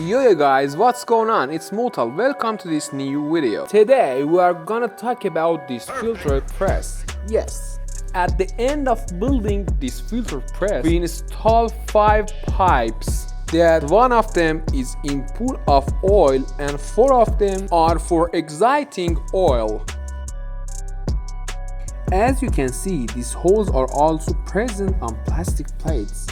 Yo guys, what's going on? It's Motal. Welcome to this new video. Today we are gonna talk about this filter press. Yes, at the end of building this filter press, we install 5 pipes. That one of them is input of oil and 4 of them are for exciting oil. As you can see, these holes are also present on plastic plates.